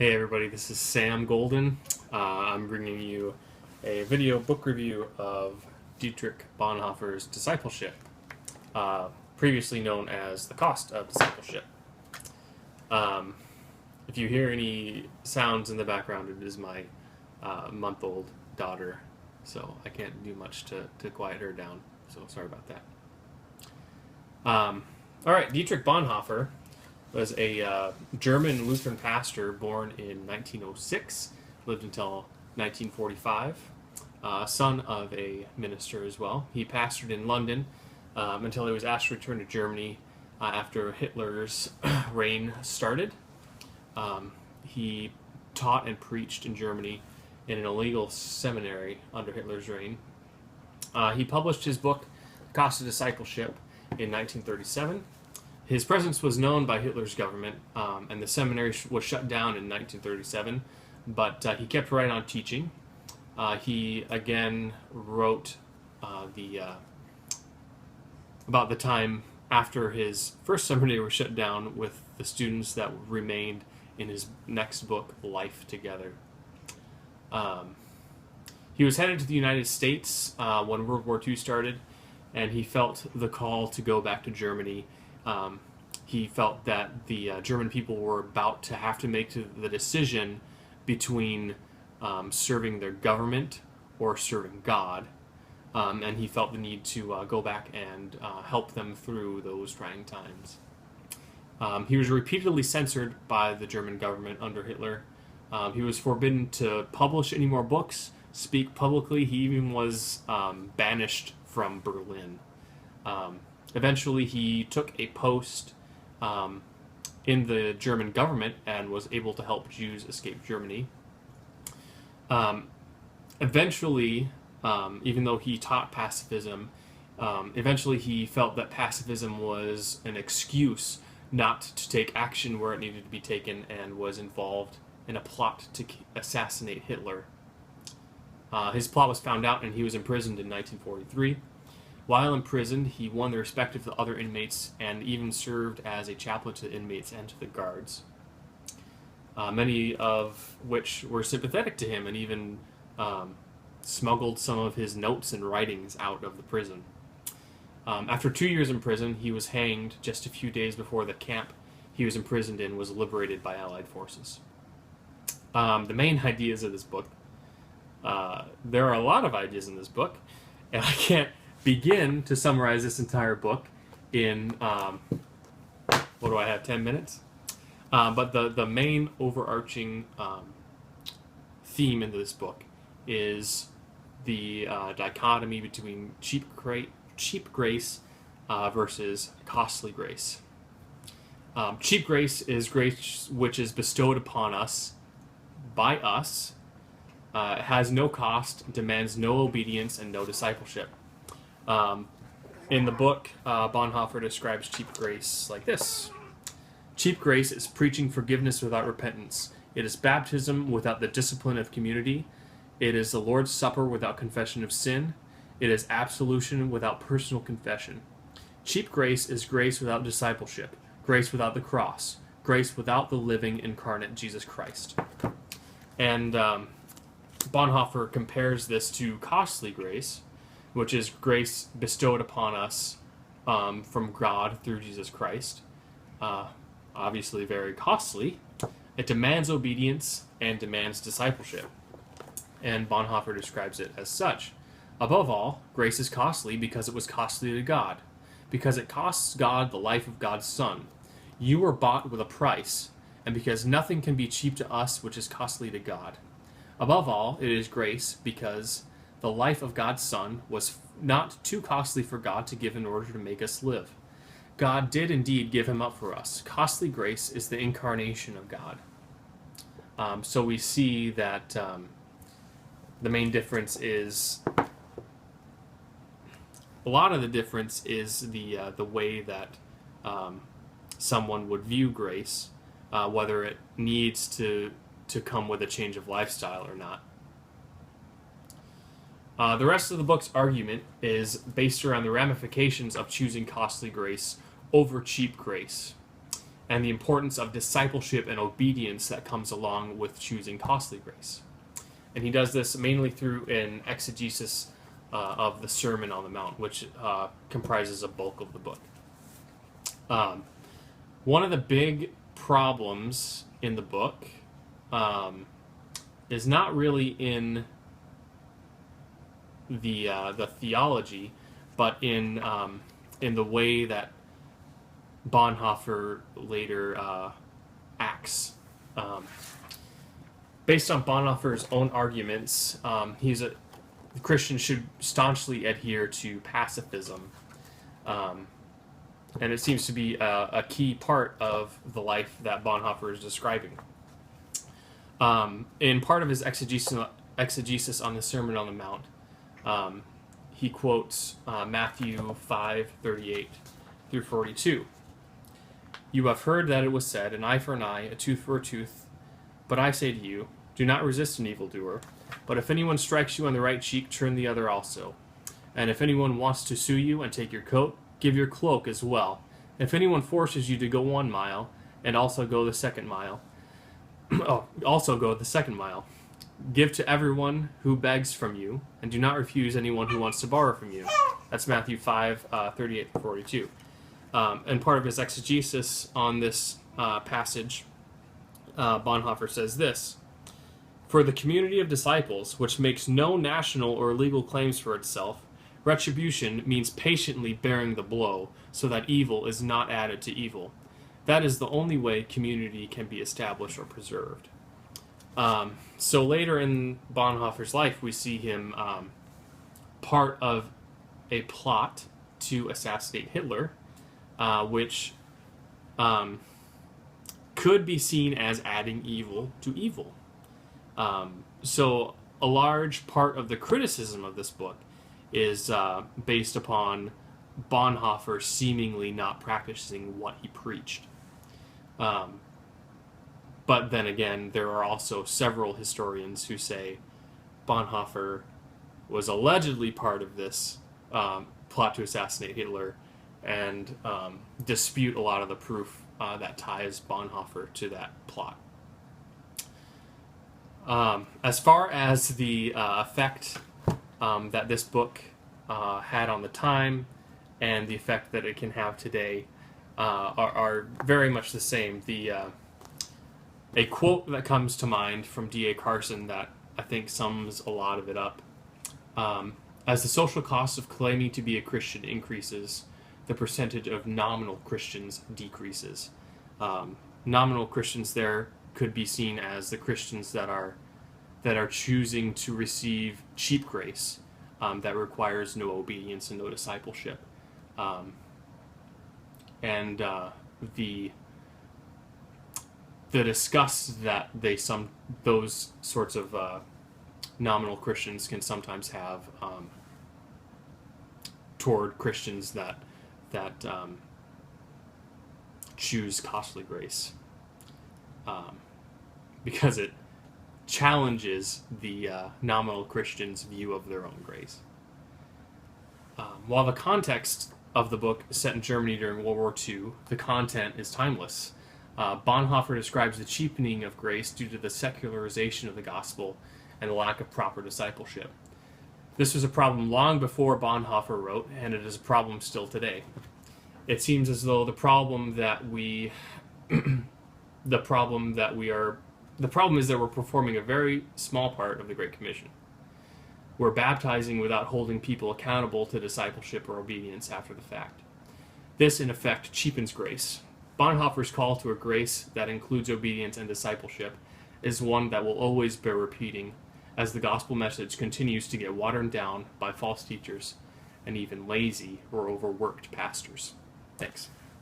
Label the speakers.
Speaker 1: Hey everybody, this is Sam Golden. I'm bringing you a video book review of Dietrich Bonhoeffer's Discipleship, previously known as The Cost of Discipleship. If you hear any sounds in the background, it is my month-old daughter, so I can't do much to quiet her down, so sorry about that. Alright, Dietrich Bonhoeffer was a German Lutheran pastor born in 1906, lived until 1945, son of a minister as well. He pastored in London until he was asked to return to Germany after Hitler's reign started. He taught and preached in Germany in an illegal seminary under Hitler's reign. He published his book, The Cost of Discipleship, in 1937. His presence was known by Hitler's government, and the seminary was shut down in 1937, but he kept right on teaching. He again wrote about the time after his first seminary was shut down with the students that remained in his next book, Life Together. He was headed to the United States when World War II started, and he felt the call to go back to Germany. He felt that the German people were about to have to make the decision between serving their government or serving God, and he felt the need to go back and help them through those trying times. He was repeatedly censored by the German government under Hitler. He was forbidden to publish any more books, speak publicly. He even was banished from Berlin. Eventually, he took a post in the German government and was able to help Jews escape Germany. Eventually, even though he taught pacifism, eventually he felt that pacifism was an excuse not to take action where it needed to be taken, and was involved in a plot to assassinate Hitler. His plot was found out, and he was imprisoned in 1943. While imprisoned, he won the respect of the other inmates and even served as a chaplain to the inmates and to the guards, many of which were sympathetic to him and even smuggled some of his notes and writings out of the prison. After 2 years in prison, he was hanged just a few days before the camp he was imprisoned in was liberated by Allied forces. The main ideas of this book, there are a lot of ideas in this book, and I can't begin to summarize this entire book in, what do I have, 10 minutes? But the main overarching theme in this book is the dichotomy between cheap grace versus costly grace. Cheap grace is grace which is bestowed upon us by us, has no cost, demands no obedience, and no discipleship. In the book, Bonhoeffer describes cheap grace like this. Cheap grace is preaching forgiveness without repentance. It is baptism without the discipline of community. It is the Lord's Supper without confession of sin. It is absolution without personal confession. Cheap grace is grace without discipleship, grace without the cross, grace without the living incarnate Jesus Christ. And Bonhoeffer compares this to costly grace, which is grace bestowed upon us from God through Jesus Christ. Obviously very costly. It demands obedience and demands discipleship. And Bonhoeffer describes it as such. Above all, grace is costly because it was costly to God, because it costs God the life of God's Son. You were bought with a price, and because nothing can be cheap to us which is costly to God. Above all, it is grace because the life of God's Son was not too costly for God to give in order to make us live. God did indeed give him up for us. Costly grace is the incarnation of God. So we see that the main difference is, a lot of the difference is the way that someone would view grace, whether it needs to come with a change of lifestyle or not. The rest of the book's argument is based around the ramifications of choosing costly grace over cheap grace. and the importance of discipleship and obedience that comes along with choosing costly grace. And he does this mainly through an exegesis of the Sermon on the Mount, which comprises a bulk of the book. One of the big problems in the book is not really in the theology, but in the way that Bonhoeffer later acts. Based on Bonhoeffer's own arguments, Christians should staunchly adhere to pacifism, and it seems to be a key part of the life that Bonhoeffer is describing. In part of his exegesis on the Sermon on the Mount, he quotes Matthew 5:38 through 42. "You have heard that it was said, an eye for an eye, a tooth for a tooth. But I say to you, do not resist an evildoer. But if anyone strikes you on the right cheek, turn the other also. And if anyone wants to sue you and take your coat, give your cloak as well. If anyone forces you to go 1 mile, and also go the second mile, Give to everyone who begs from you, and do not refuse anyone who wants to borrow from you." That's Matthew 5:38 to 42. And part of his exegesis on this passage, Bonhoeffer says this: "For the community of disciples, which makes no national or legal claims for itself, retribution means patiently bearing the blow, so that evil is not added to evil. That is the only way community can be established or preserved." So later in Bonhoeffer's life, we see him part of a plot to assassinate Hitler, which could be seen as adding evil to evil. So a large part of the criticism of this book is based upon Bonhoeffer seemingly not practicing what he preached. But then again, there are also several historians who say Bonhoeffer was allegedly part of this plot to assassinate Hitler, and dispute a lot of the proof that ties Bonhoeffer to that plot. As far as the effect that this book had on the time and the effect that it can have today are very much the same. A quote that comes to mind from D.A. Carson that I think sums a lot of it up: "As the social cost of claiming to be a Christian increases, the percentage of nominal Christians decreases." Nominal Christians there could be seen as the Christians that are choosing to receive cheap grace that requires no obedience and no discipleship, and the disgust that those sorts of nominal Christians can sometimes have toward Christians that choose costly grace, because it challenges the nominal Christian's view of their own grace. While the context of the book is set in Germany during World War II, the content is timeless. Bonhoeffer describes the cheapening of grace due to the secularization of the gospel and the lack of proper discipleship. This was a problem long before Bonhoeffer wrote, and it is a problem still today. It seems as though the problem is that we're performing a very small part of the Great Commission. We're baptizing without holding people accountable to discipleship or obedience after the fact. This, in effect, cheapens grace. Bonhoeffer's call to a grace that includes obedience and discipleship is one that will always bear repeating, as the gospel message continues to get watered down by false teachers and even lazy or overworked pastors. Thanks.